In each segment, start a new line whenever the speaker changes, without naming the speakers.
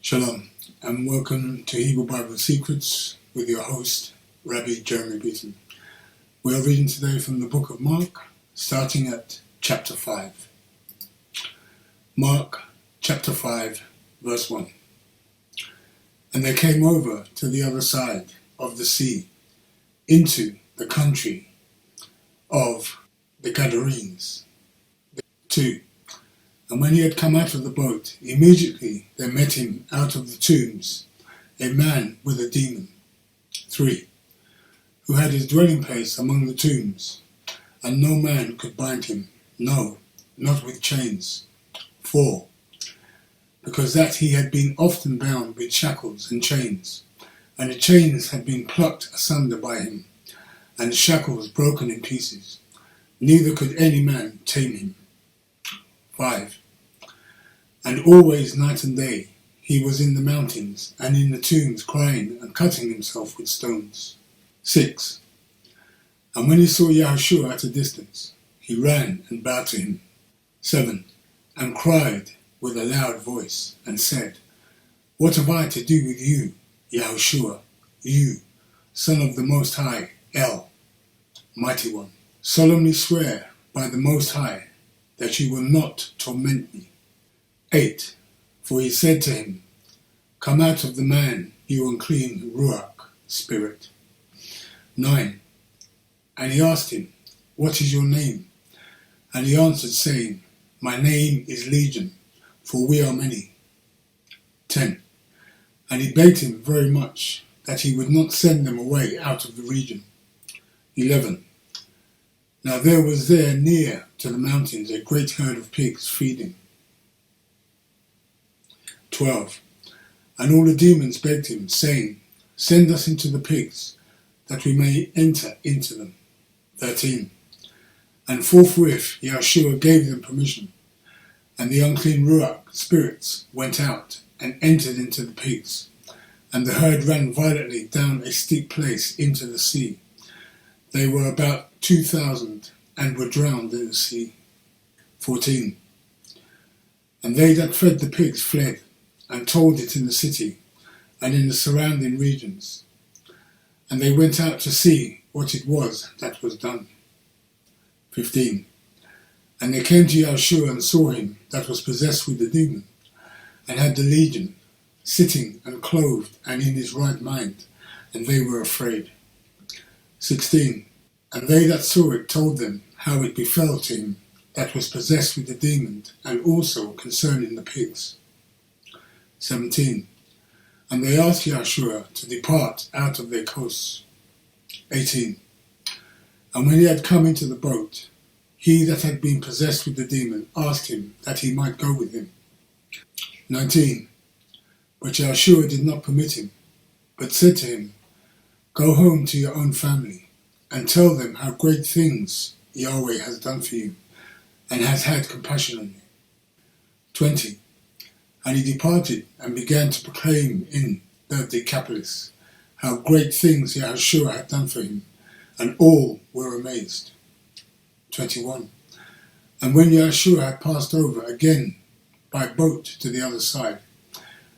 Shalom, and welcome to Hebrew Bible Secrets with your host, Rabbi Beaton. We are reading today from the book of Mark, starting at chapter 5. Mark, chapter 5, verse 1. And they came over to the other side of the sea, into the country of the Gadarenes. 2. And when he had come out of the boat, immediately there met him out of the tombs a man with a demon. 3. Who had his dwelling place among the tombs, and no man could bind him, no, not with chains. 4. Because that he had been often bound with shackles and chains, and the chains had been plucked asunder by him, and the shackles broken in pieces, neither could any man tame him. 5. And always night and day he was in the mountains and in the tombs crying and cutting himself with stones. 6. And when he saw Yahushua at a distance, he ran and bowed to him. 7. And cried with a loud voice and said, What have I to do with you, Yahushua, you, Son of the Most High, El, Mighty One? Solemnly swear by the Most High that you will not torment me. 8. For he said to him, Come out of the man, you unclean Ruach spirit. 9. And he asked him, What is your name? And he answered, saying, My name is Legion, for we are many. 10. And he begged him very much that he would not send them away out of the region. 11. Now there was there near to the mountains a great herd of pigs feeding. 12. And all the demons begged him, saying, Send us into the pigs, that we may enter into them. 13. And forthwith Yahushua gave them permission, and the unclean Ruach spirits went out and entered into the pigs, and the herd ran violently down a steep place into the sea. They were about 2,000, and were drowned in the sea. 14. And they that fed the pigs fled, and told it in the city, and in the surrounding regions. And they went out to see what it was that was done. 15. And they came to Yahushua and saw him that was possessed with the demon, and had the legion, sitting and clothed and in his right mind, and they were afraid. 16. And they that saw it told them how it befell to him that was possessed with the demon, and also concerning the pigs. 17. And they asked Yahushua to depart out of their coasts. 18. And when he had come into the boat, he that had been possessed with the demon asked him that he might go with him. 19. But Yahushua did not permit him, but said to him, Go home to your own family, and tell them how great things Yahweh has done for you, and has had compassion on you. 20. And he departed and began to proclaim in the Decapolis how great things Yahushua had done for him, and all were amazed. 21. And when Yahushua had passed over again by boat to the other side,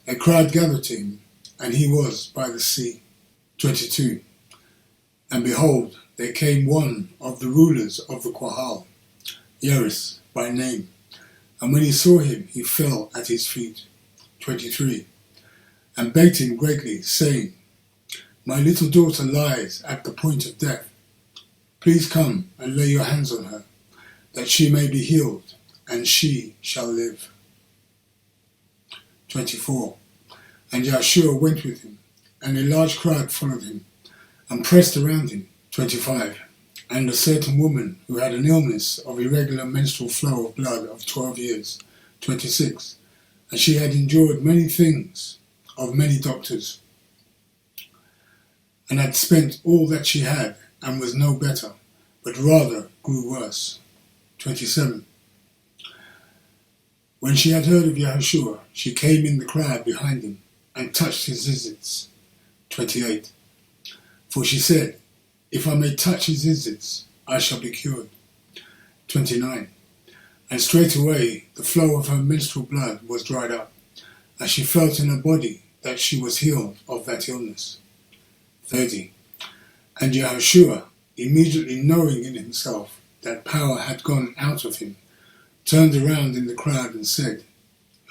a crowd gathered to him, and he was by the sea. 22. And behold, there came one of the rulers of the Qahal, Yaris by name, and when he saw him, he fell at his feet. 23. And begged him greatly, saying, My little daughter lies at the point of death. Please come and lay your hands on her, that she may be healed, and she shall live. 24. And Yahushua went with him, and a large crowd followed him, and pressed around him. 25. And a certain woman who had an illness of irregular menstrual flow of blood of 12 years. 26. And she had endured many things of many doctors, and had spent all that she had, and was no better, but rather grew worse. 27. When she had heard of Yahushua, she came in the crowd behind him, and touched his zizits. 28. For she said, If I may touch his zizits, I shall be cured. 29. And straightway the flow of her menstrual blood was dried up, as she felt in her body that she was healed of that illness. 30. And Yahushua, immediately knowing in himself that power had gone out of him, turned around in the crowd and said,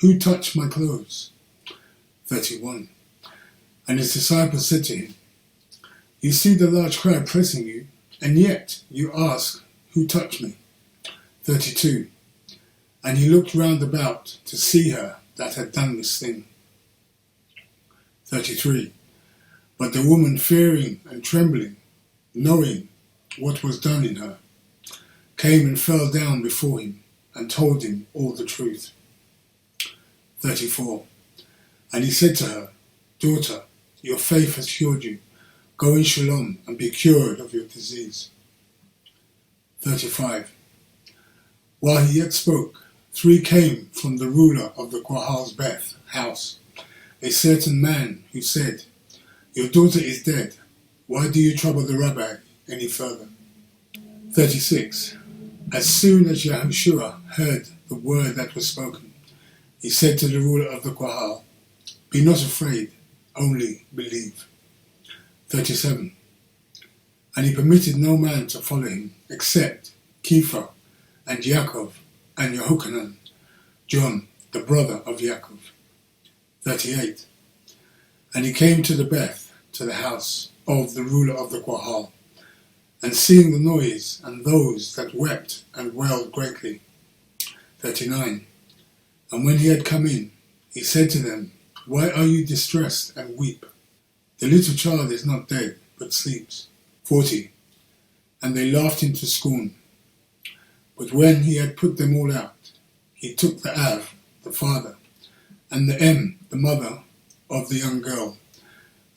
"Who touched my clothes?" 31. And his disciples said to him, "You see the large crowd pressing you, and yet you ask, 'Who touched me?'" 32. And he looked round about to see her that had done this thing. 33. But the woman, fearing and trembling, knowing what was done in her, came and fell down before him and told him all the truth. 34. And he said to her, "Daughter, your faith has cured you. Go in shalom and be cured of your disease." 35. While he yet spoke, 3 came from the ruler of the Qahal's Beth house, a certain man who said, "Your daughter is dead. Why do you trouble the Rabbi any further?" 36. As soon as Yahushua heard the word that was spoken, he said to the ruler of the Qahal, "Be not afraid, only believe." 37. And he permitted no man to follow him, except Kepha and Yaakov and Yehochanan, John, the brother of Yaakov. 38. And he came to the Beth, to the house of the ruler of the Qahal, and seeing the noise and those that wept and wailed greatly. 39. And when he had come in, he said to them, "Why are you distressed and weep? The little child is not dead, but sleeps." 40. And they laughed him to scorn. But when he had put them all out, he took the Av, the father, and the Em, the mother of the young girl,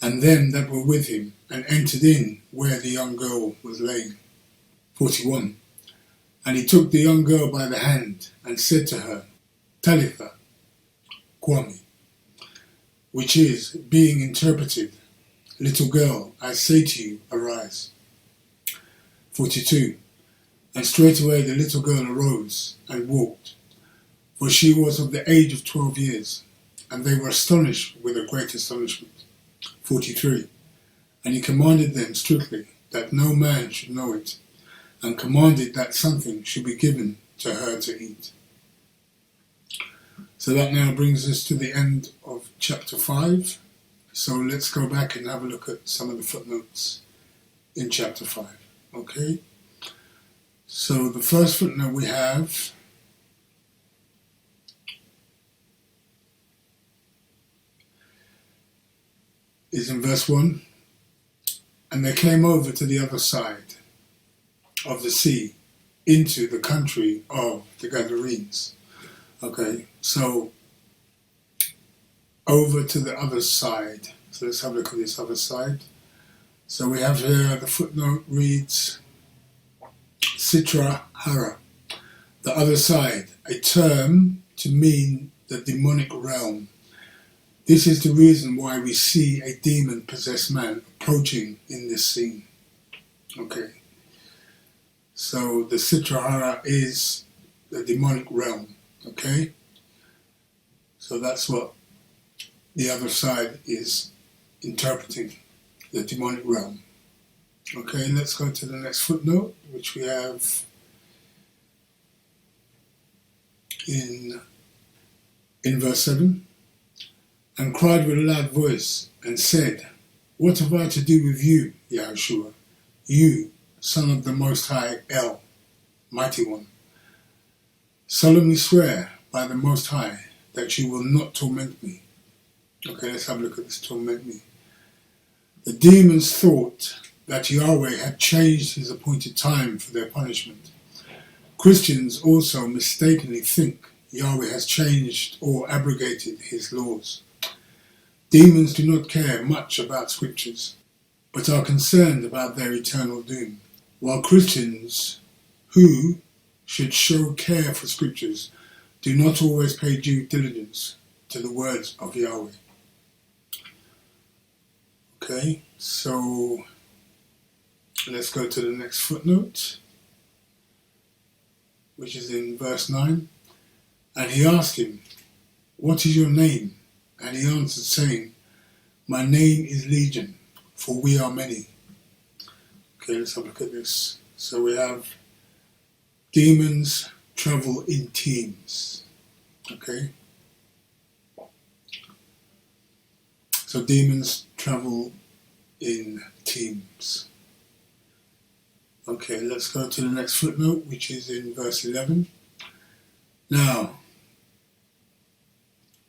and them that were with him, and entered in where the young girl was laying. 41. And he took the young girl by the hand, and said to her, "Talitha Kwami," which is, being interpreted, "Little girl, I say to you, arise." 42. And straightway the little girl arose and walked, for she was of the age of 12 years, and they were astonished with a great astonishment. 43. And he commanded them strictly that no man should know it, and commanded that something should be given to her to eat. So that now brings us to the end of chapter 5. So let's go back and have a look at some of the footnotes in chapter 5. Okay? So the first footnote we have is in verse 1. And they came over to the other side of the sea into the country of the Gadarenes. Okay, so over to the other side. So let's have a look at this other side. So we have here, the footnote reads, Sitra Hara, the other side, a term to mean the demonic realm. This is the reason why we see a demon-possessed man approaching in this scene. Okay, so the Sitra Hara is the demonic realm. Okay, so that's what the other side is interpreting, the demonic realm. Okay, let's go to the next footnote, which we have in verse 7. And cried with a loud voice and said, "What have I to do with you, Yahushua, you, Son of the Most High El, Mighty One? Solemnly swear by the Most High that you will not torment me." Okay, let's have a look at this torment me. The demons thought that Yahweh had changed his appointed time for their punishment. Christians also mistakenly think Yahweh has changed or abrogated his laws. Demons do not care much about scriptures, but are concerned about their eternal doom, while Christians who should show care for scriptures do not always pay due diligence to the words of Yahweh. Okay, so let's go to the next footnote, which is in verse 9. And he asked him, "What is your name?" And he answered, saying, My name is Legion, for we are many. Okay, let's have a look at this. So we have demons travel in teams. Okay. So demons travel in teams. Okay, let's go to the next footnote, which is in verse 11. Now,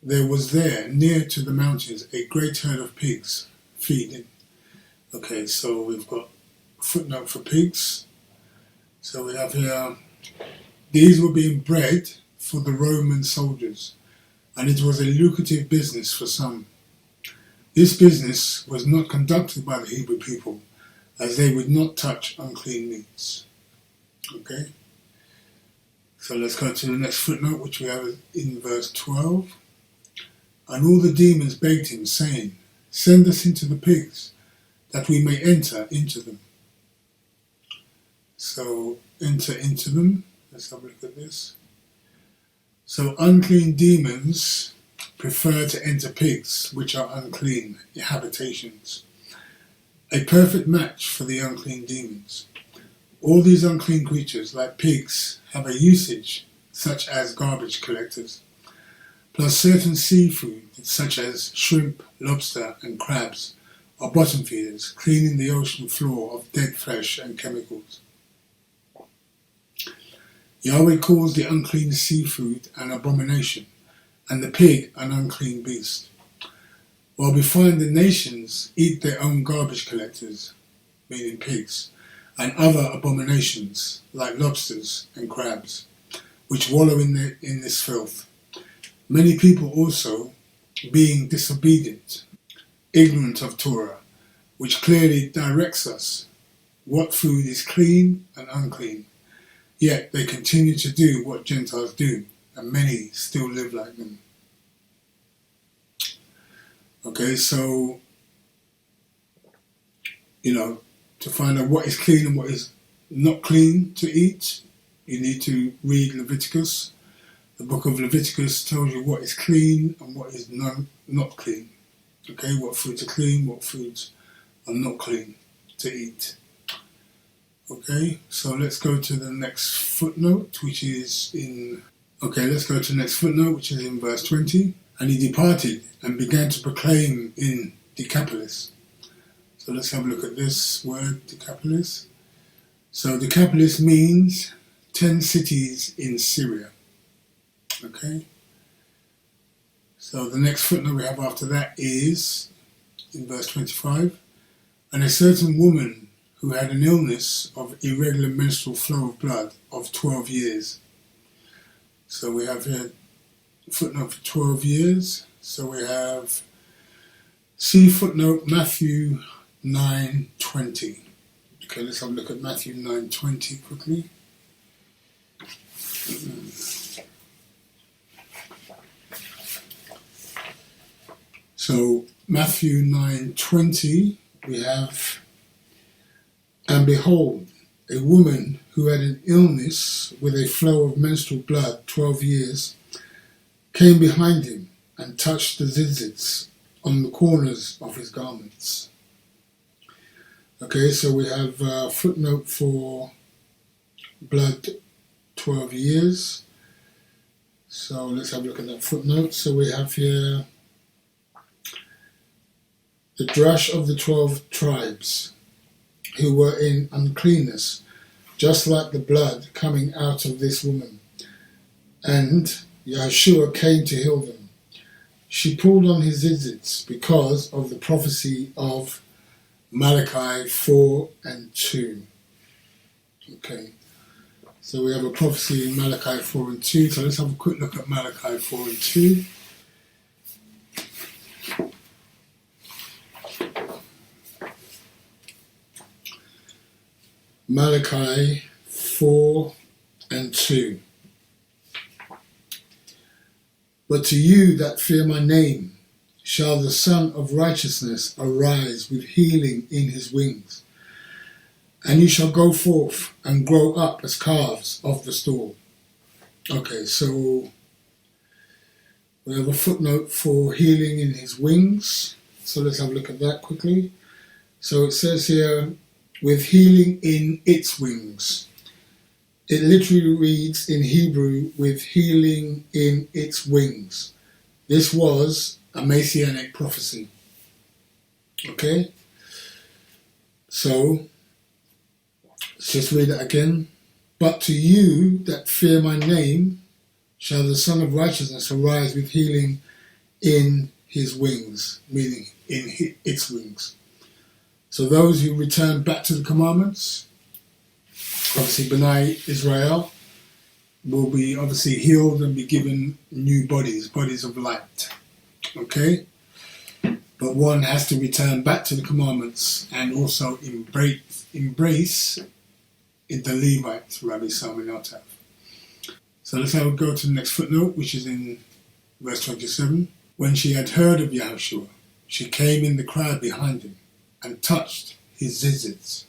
there was there, near to the mountains, a great herd of pigs feeding. Okay, so we've got a footnote for pigs. So we have here, these were being bred for the Roman soldiers, and it was a lucrative business for some. This business was not conducted by the Hebrew people, as they would not touch unclean meats. Okay? So let's go to the next footnote, which we have in verse 12. And all the demons begged him, saying, Send us into the pigs, that we may enter into them. So, enter into them. Let's have a look at this. So, unclean demons prefer to enter pigs, which are unclean habitations. A perfect match for the unclean demons. All these unclean creatures, like pigs, have a usage, such as garbage collectors, plus certain seafood, such as shrimp, lobster, and crabs, are bottom feeders, cleaning the ocean floor of dead flesh and chemicals. Yahweh calls the unclean seafood an abomination, and the pig an unclean beast. While we find the nations eat their own garbage collectors, meaning pigs, and other abominations like lobsters and crabs, which wallow in this filth. Many people also, being disobedient, ignorant of Torah, which clearly directs us what food is clean and unclean, yet they continue to do what Gentiles do, and many still live like them. Okay, so, to find out what is clean and what is not clean to eat, you need to read Leviticus. The book of Leviticus tells you what is clean and what is not clean. Okay, what foods are clean, what foods are not clean to eat. Okay, so let's go to the next footnote, which is in... Okay, let's go to the next footnote, which is in verse 20. And he departed and began to proclaim in Decapolis. So let's have a look at this word, Decapolis. So Decapolis means 10 cities in Syria. Okay. So the next footnote we have after that is in verse 25. And a certain woman who had an illness of irregular menstrual flow of blood of 12 years. So we have here footnote for 12 years. So we have see footnote Matthew 9:20. Okay, let's have a look at Matthew 9:20 quickly. So Matthew 9:20 we have, and behold, a woman who had an illness with a flow of menstrual blood 12 years came behind him and touched the zitzits on the corners of his garments. Okay, so we have a footnote for blood 12 years. So let's have a look at that footnote. So we have here the drush of the 12 tribes who were in uncleanness, just like the blood coming out of this woman. And Yahshua came to heal them. She pulled on his zitzits because of the prophecy of Malachi 4:2. Okay, so we have a prophecy in Malachi 4:2. So let's have a quick look at Malachi 4:2. Malachi 4:2. But to you that fear my name shall the Son of Righteousness arise with healing in his wings, and you shall go forth and grow up as calves of the stall. Okay, so We have a footnote for healing in his wings. So let's have a look at that quickly. So it says here, with healing in its wings. It literally reads in Hebrew, with healing in its wings. This was a messianic prophecy. Okay? So, let's just read it again. But to you that fear my name, shall the Son of Righteousness arise with healing in his wings, meaning in its wings. So those who return back to the commandments, obviously B'nai Israel, will be obviously healed and be given new bodies, bodies of light. Okay? But one has to return back to the commandments and also embrace the Levites, Rabbi Salman. So let's have a go to the next footnote, which is in verse 27. When she had heard of Yahushua, she came in the crowd behind him and touched his zitzits.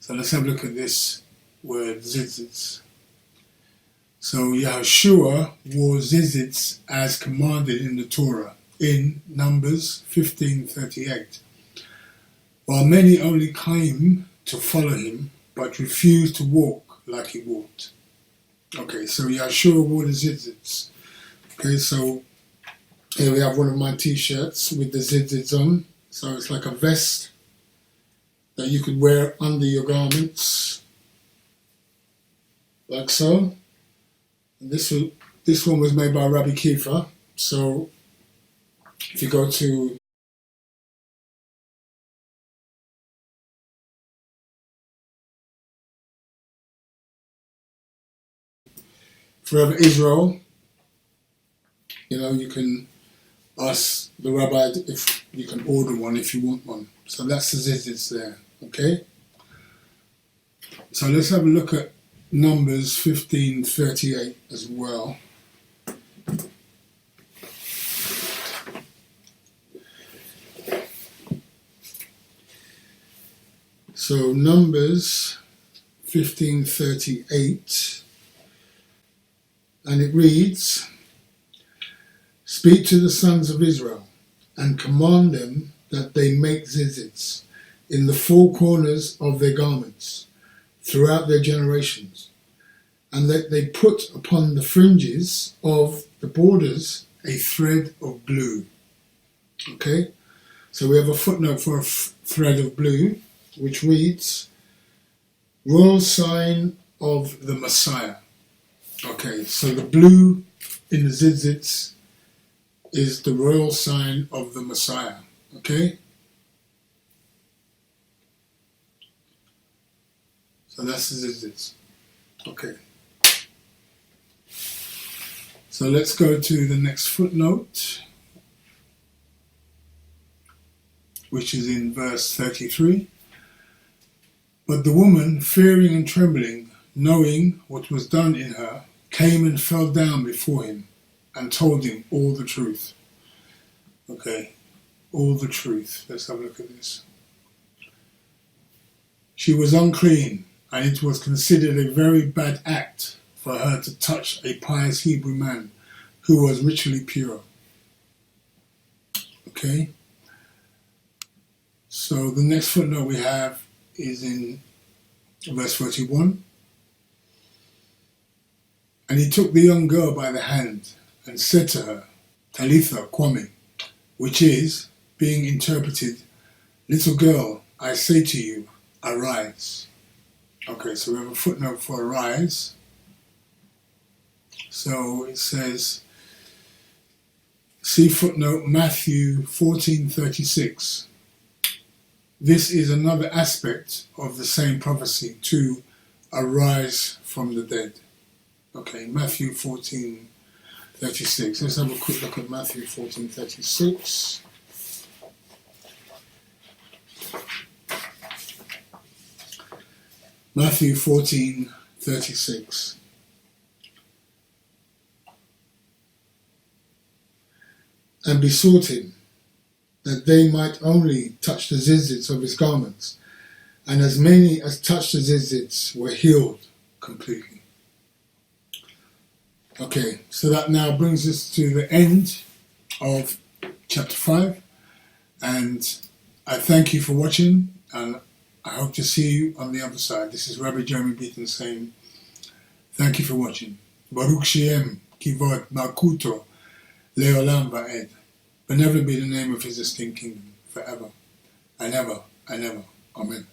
So let's have a look at this word, zitzits. So Yahushua wore zitzits as commanded in the Torah, in Numbers 15:38. While many only came to follow him, but refused to walk like he walked. Okay, so Yahushua wore the zitzits. Okay, so here we have one of my t-shirts with the zitzits on. So it's like a vest that you could wear under your garments, like so. And this one was made by Rabbi Kifa. So if you go to Forever Israel, you can ask the rabbi if you can order one if you want one. So that's the zitzits there, okay? So let's have a look at Numbers 15:38 as well. So Numbers 15:38, and it reads, "Speak to the sons of Israel and command them that they make zitzits in the four corners of their garments throughout their generations, and that they put upon the fringes of the borders a thread of blue." Okay, so we have a footnote for a thread of blue, which reads, "Royal sign of the Messiah." Okay, so the blue in the zitzits is the royal sign of the Messiah. Okay? So that's the zitzits. Okay. So let's go to the next footnote, which is in verse 33. But the woman, fearing and trembling, knowing what was done in her, came and fell down before him and told him all the truth. Okay, all the truth. Let's have a look at this. She was unclean, and it was considered a very bad act for her to touch a pious Hebrew man who was ritually pure. Okay, so the next footnote we have is in verse 41. And he took the young girl by the hand and said to her, Talitha Kwame, which is, being interpreted, little girl, I say to you, arise. Okay, so we have a footnote for arise. So it says, see footnote Matthew 14:36. This is another aspect of the same prophecy to arise from the dead. Okay, Matthew 14:36. Let's have a quick look at Matthew 14:36. Matthew 14:36. And besought him that they might only touch the zitzits of his garments, and as many as touched the zitzits were healed completely. Okay, so that now brings us to the end of chapter 5, and I thank you for watching, and I hope to see you on the other side. This is Rabbi Jeremy Beaton saying, thank you for watching. Baruch Shem, Kivod, Malkuto, Leolam Va'ed. Benevolent be the name of his esteemed kingdom, forever and ever and ever. Amen.